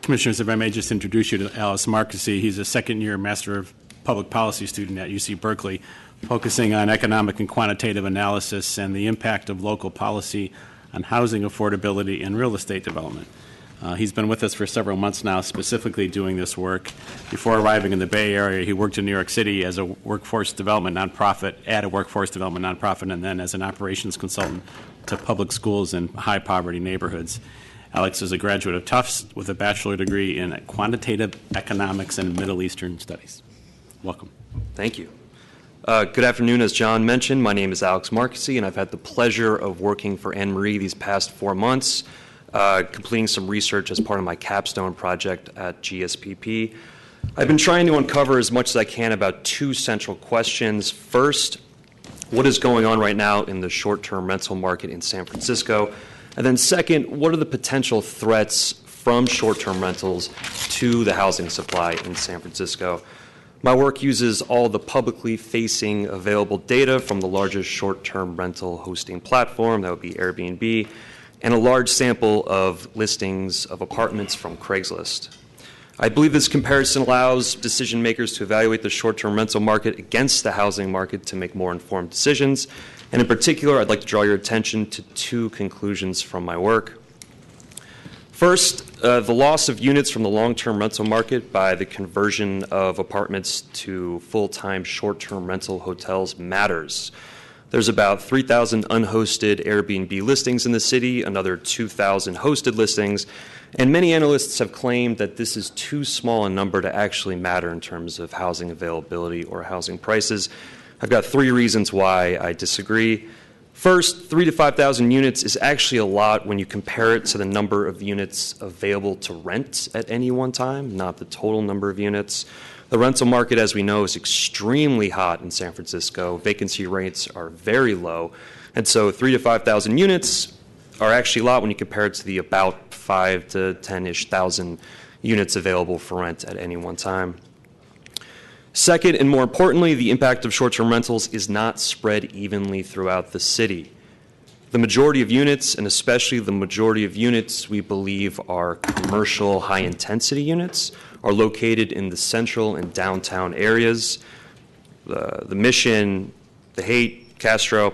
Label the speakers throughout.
Speaker 1: Commissioners, if I may just introduce you to Alex Marquesi. He's a second-year Master of Public Policy student at UC Berkeley, focusing on economic and quantitative analysis and the impact of local policy on housing affordability and real estate development. He's been with us for several months now, specifically doing this work. Before arriving in the Bay Area, he worked in New York City as a workforce development nonprofit, and then as an operations consultant to public schools in high-poverty neighborhoods. Alex is a graduate of Tufts with a bachelor degree in quantitative economics and Middle Eastern studies. Welcome.
Speaker 2: Thank you. Good afternoon. As John mentioned, my name is Alex Marquesi, and I've had the pleasure of working for Anne Marie these past 4 months, completing some research as part of my capstone project at GSPP. I've been trying to uncover as much as I can about two central questions. First, what is going on right now in the short-term rental market in San Francisco? And then second, what are the potential threats from short-term rentals to the housing supply in San Francisco? My work uses all the publicly facing available data from the largest short-term rental hosting platform, that would be Airbnb, and a large sample of listings of apartments from Craigslist. I believe this comparison allows decision makers to evaluate the short-term rental market against the housing market to make more informed decisions. And in particular, I'd like to draw your attention to two conclusions from my work. First, the loss of units from the long-term rental market by the conversion of apartments to full-time short-term rental hotels matters. There's about 3,000 unhosted Airbnb listings in the city, another 2,000 hosted listings, and many analysts have claimed that this is too small a number to actually matter in terms of housing availability or housing prices. I've got 3 reasons why I disagree. First, 3,000 to 5,000 units is actually a lot when you compare it to the number of units available to rent at any one time, not the total number of units. The rental market, as we know, is extremely hot in San Francisco. Vacancy rates are very low. And so 3,000 to 5,000 units are actually a lot when you compare it to the about 5,000 to 10-ish thousand units available for rent at any one time. Second, and more importantly, the impact of short-term rentals is not spread evenly throughout the city. The majority of units, and especially the majority of units we believe are commercial high-intensity units, are located in the central and downtown areas, the Mission, the Haight, Castro,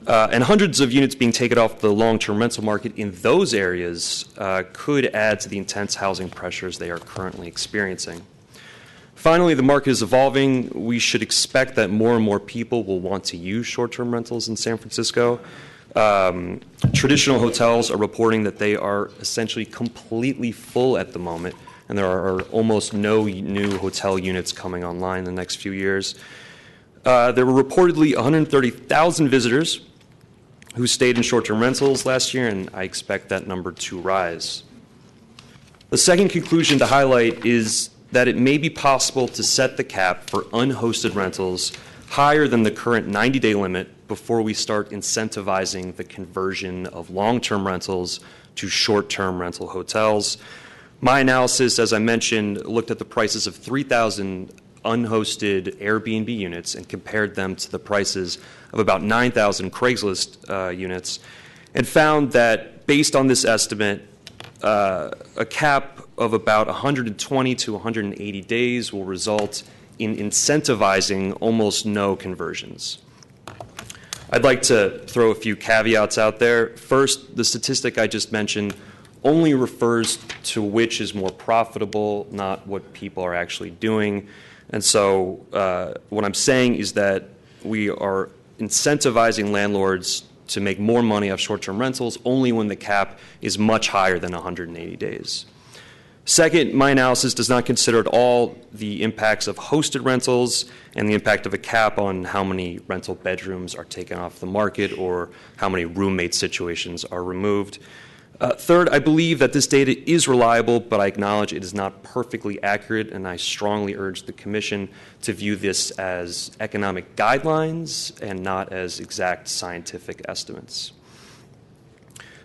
Speaker 2: and hundreds of units being taken off the long-term rental market in those areas could add to the intense housing pressures they are currently experiencing. Finally, the market is evolving. We should expect that more and more people will want to use short-term rentals in San Francisco. Traditional hotels are reporting that they are essentially completely full at the moment, and there are almost no new hotel units coming online in the next few years. There were reportedly 130,000 visitors who stayed in short-term rentals last year, and I expect that number to rise. The second conclusion to highlight is that it may be possible to set the cap for unhosted rentals higher than the current 90-day limit before we start incentivizing the conversion of long-term rentals to short-term rental hotels. My analysis, as I mentioned, looked at the prices of 3,000 unhosted Airbnb units and compared them to the prices of about 9,000 Craigslist units, and found that based on this estimate, a cap of about 120 to 180 days will result in incentivizing almost no conversions. I'd like to throw a few caveats out there. First, the statistic I just mentioned only refers to which is more profitable, not what people are actually doing. And so what I'm saying is that we are incentivizing landlords to make more money off short-term rentals only when the cap is much higher than 180 days. Second, my analysis does not consider at all the impacts of hosted rentals and the impact of a cap on how many rental bedrooms are taken off the market or how many roommate situations are removed. Third, I believe that this data is reliable, but I acknowledge it is not perfectly accurate, and I strongly urge the Commission to view this as economic guidelines and not as exact scientific estimates.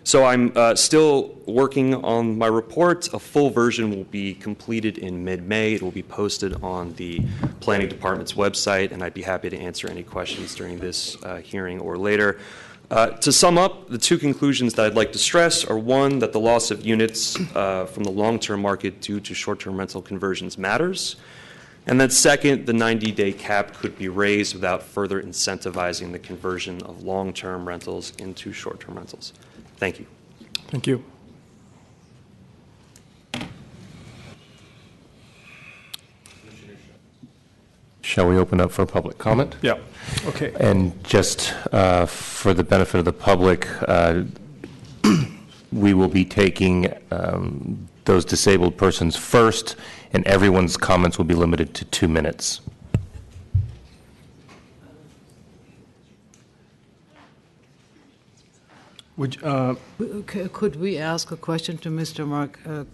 Speaker 2: So I'm still working on my report. A full version will be completed in mid-May. It will be posted on the Planning Department's website, and I'd be happy to answer any questions during this hearing or later. To sum up, the two conclusions that I'd like to stress are, one, that the loss of units from the long-term market due to short-term rental conversions matters, and then second, the 90-day cap could be raised without further incentivizing the conversion of long-term rentals into short-term rentals. Thank you.
Speaker 3: Thank you.
Speaker 4: Shall we open up for public comment?
Speaker 3: Yeah. Okay.
Speaker 4: And just for the benefit of the public, we will be taking those disabled persons first, and everyone's comments will be limited to 2 minutes.
Speaker 3: Would,
Speaker 5: Could we ask a question to Mr.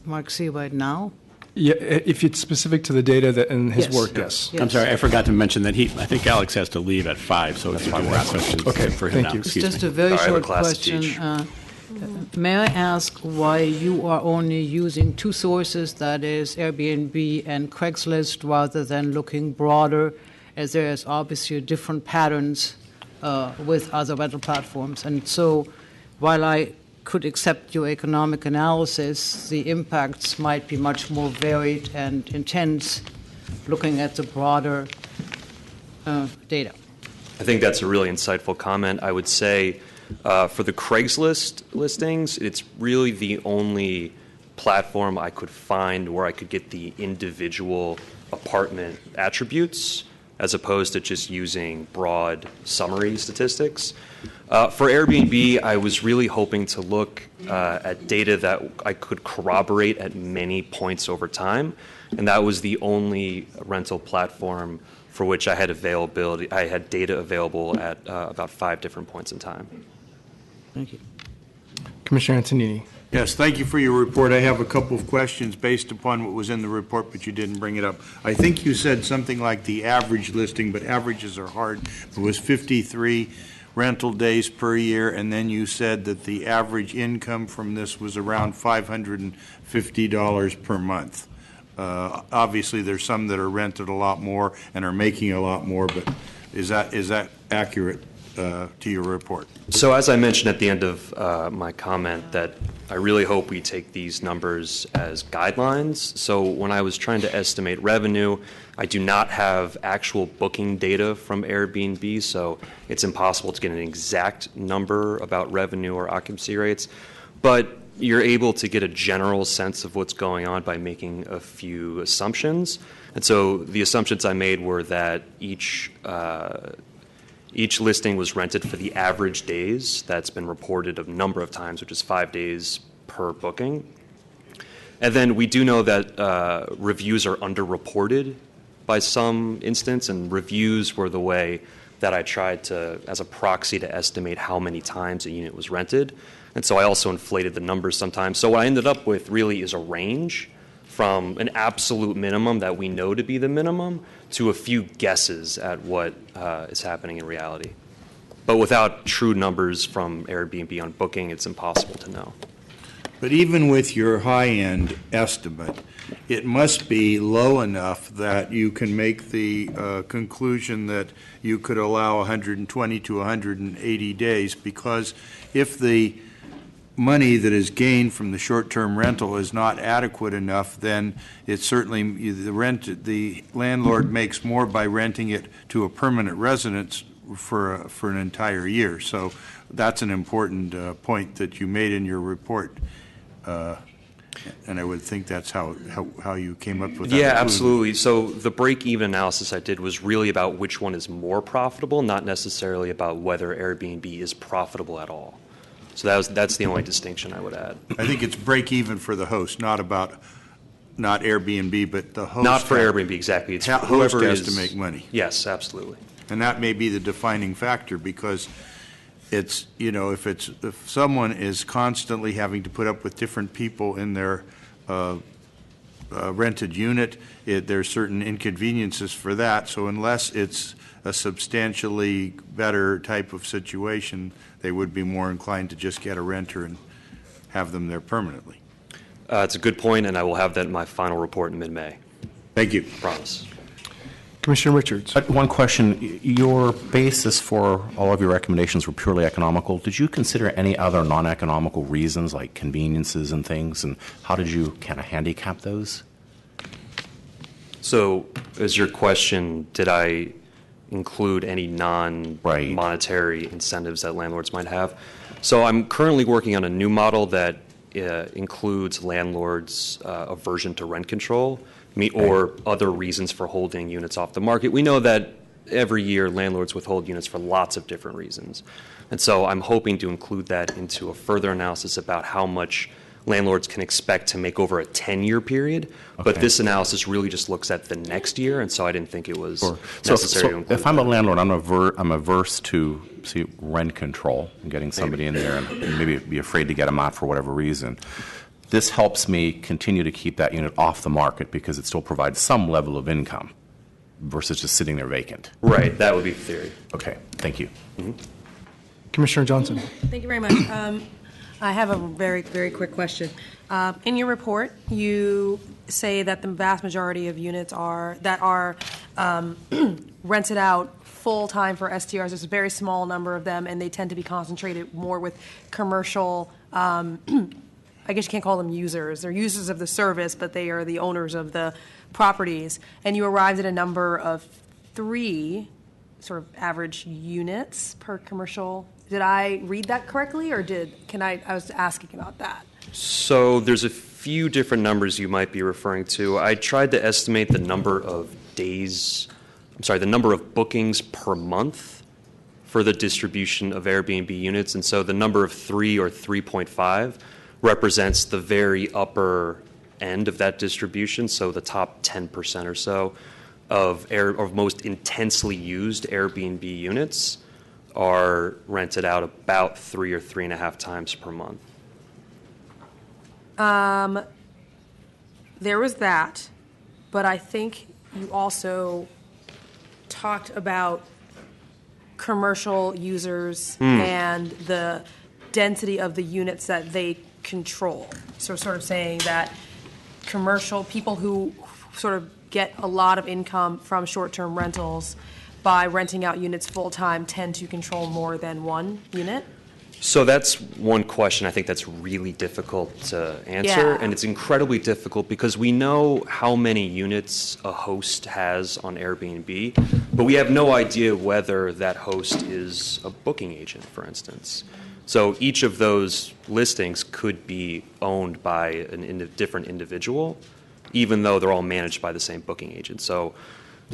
Speaker 5: Mark C. right now?
Speaker 3: yeah, if it's specific to the data that in his
Speaker 5: Yes.
Speaker 3: work, yes.
Speaker 5: Yes.
Speaker 1: I'm sorry, I forgot to mention that I think Alex has to leave at 5, so if you can ask questions
Speaker 3: Okay,
Speaker 1: for him
Speaker 3: thank
Speaker 1: now.
Speaker 3: you.
Speaker 5: It's
Speaker 1: Excuse
Speaker 5: just
Speaker 1: me.
Speaker 5: a very
Speaker 2: Sorry, I have a
Speaker 5: short
Speaker 2: class to
Speaker 5: question.
Speaker 2: teach.
Speaker 5: May I ask why you are only using two sources, that is Airbnb and Craigslist, rather than looking broader, as there is obviously different patterns with other rental platforms? And so while I could accept your economic analysis, the impacts might be much more varied and intense looking at the broader data.
Speaker 2: I think that's a really insightful comment. I would say for the Craigslist listings, it's really the only platform I could find where I could get the individual apartment attributes as opposed to just using broad summary statistics. For Airbnb, I was really hoping to look at data that I could corroborate at many points over time, and that was the only rental platform for which I had availability. I had data available at about 5 different points in time.
Speaker 5: Thank you.
Speaker 3: Commissioner Antonini.
Speaker 6: Yes, thank you for your report. I have a couple of questions based upon what was in the report, but you didn't bring it up. I think you said something like the average listing, but averages are hard. It was 53 rental days per year, and then you said that the average income from this was around $550 per month. Obviously, there's some that are rented a lot more and are making a lot more, but is that accurate to your report?
Speaker 2: So as I mentioned at the end of my comment, that I really hope we take these numbers as guidelines. So when I was trying to estimate revenue, I do not have actual booking data from Airbnb, so it's impossible to get an exact number about revenue or occupancy rates. But you're able to get a general sense of what's going on by making a few assumptions. And so the assumptions I made were that each listing was rented for the average days that's been reported a number of times, which is 5 days per booking. And then we do know that reviews are underreported by some instance, and reviews were the way that I tried to, as a proxy, to estimate how many times a unit was rented. And so I also inflated the numbers sometimes. So what I ended up with really is a range from an absolute minimum that we know to be the minimum to a few guesses at what is happening in reality. But without true numbers from Airbnb on booking, it's impossible to know.
Speaker 6: But even with your high-end estimate, it must be low enough that you can make the conclusion that you could allow 120 to 180 days, because if the money that is gained from the short-term rental is not adequate enough, then it's certainly the landlord makes more by renting it to a permanent residence for an entire year. So that's an important point that you made in your report. And I would think that's how you came up with that.
Speaker 2: Yeah, absolutely. So the break-even analysis I did was really about which one is more profitable, not necessarily about whether Airbnb is profitable at all. So that's the only distinction I would add.
Speaker 6: I think it's break-even for the host, not Airbnb, but the host.
Speaker 2: Not for Airbnb, exactly. It's
Speaker 6: Host
Speaker 2: whoever
Speaker 6: has
Speaker 2: is
Speaker 6: to make money.
Speaker 2: Yes, absolutely.
Speaker 6: And that may be the defining factor, because it's, if someone is constantly having to put up with different people in their rented unit, there's certain inconveniences for that. So unless it's a substantially better type of situation, they would be more inclined to just get a renter and have them there permanently.
Speaker 2: It's a good point, and I will have that in my final report in mid-May.
Speaker 6: Thank you.
Speaker 2: Promise.
Speaker 3: Commissioner Richards.
Speaker 7: One question. Your basis for all of your recommendations were purely economical. Did you consider any other non-economical reasons like conveniences and things? And how did you kind of handicap those?
Speaker 2: So is your question, did I include any non-monetary incentives that landlords might have? So I'm currently working on a new model that includes landlords' aversion to rent control or other reasons for holding units off the market. We know that every year landlords withhold units for lots of different reasons. And so I'm hoping to include that into a further analysis about how much landlords can expect to make over a 10-year period. But this analysis really just looks at the next year, and so I didn't think it was necessary to include
Speaker 7: if I'm
Speaker 2: that.
Speaker 7: a landlord, I'm averse to rent control and getting somebody in there and maybe be afraid to get them out for whatever reason. This helps me continue to keep that unit off the market because it still provides some level of income versus just sitting there vacant.
Speaker 2: Right, that would be the theory.
Speaker 7: Okay, thank you.
Speaker 3: Commissioner Johnson.
Speaker 8: Thank you very much. I have a very, very quick question. In your report, you say that the vast majority of units are rented out full-time for STRs. There's a very small number of them, and they tend to be concentrated more with commercial, I guess you can't call them users. They're users of the service, but they are the owners of the properties. And you arrived at a number of 3 sort of average units per commercial. Did I read that correctly, or I was asking about that.
Speaker 2: So there's a few different numbers you might be referring to. I tried to estimate the number of the number of bookings per month for the distribution of Airbnb units. And so the number of 3 or 3.5 represents the very upper end of that distribution, so the top 10% or so of most intensely used Airbnb units are rented out about 3 or 3.5 times per month.
Speaker 8: There was that, but I think you also talked about commercial users and the density of the units that they control. So sort of saying that commercial people who sort of get a lot of income from short-term rentals by renting out units full-time tend to control more than one unit?
Speaker 2: So that's one question I think that's really difficult to answer, and it's incredibly difficult because we know how many units a host has on Airbnb, but we have no idea whether that host is a booking agent, for instance. So each of those listings could be owned by a different individual, even though they're all managed by the same booking agent. So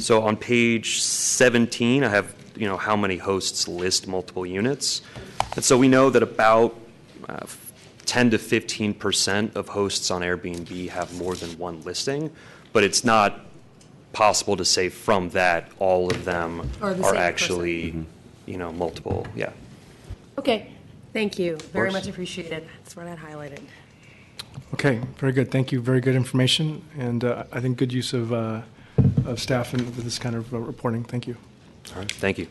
Speaker 2: on page 17, I have how many hosts list multiple units. And so we know that about 10 to 15% of hosts on Airbnb have more than one listing, but it's not possible to say from that all of them are actually, multiple. Yeah.
Speaker 8: Okay. Thank you. Very much appreciated. That's what I highlighted.
Speaker 3: Okay, very good. Thank you. Very good information, and I think good use of staff and with this kind of reporting. Thank you.
Speaker 2: All right. Thank you.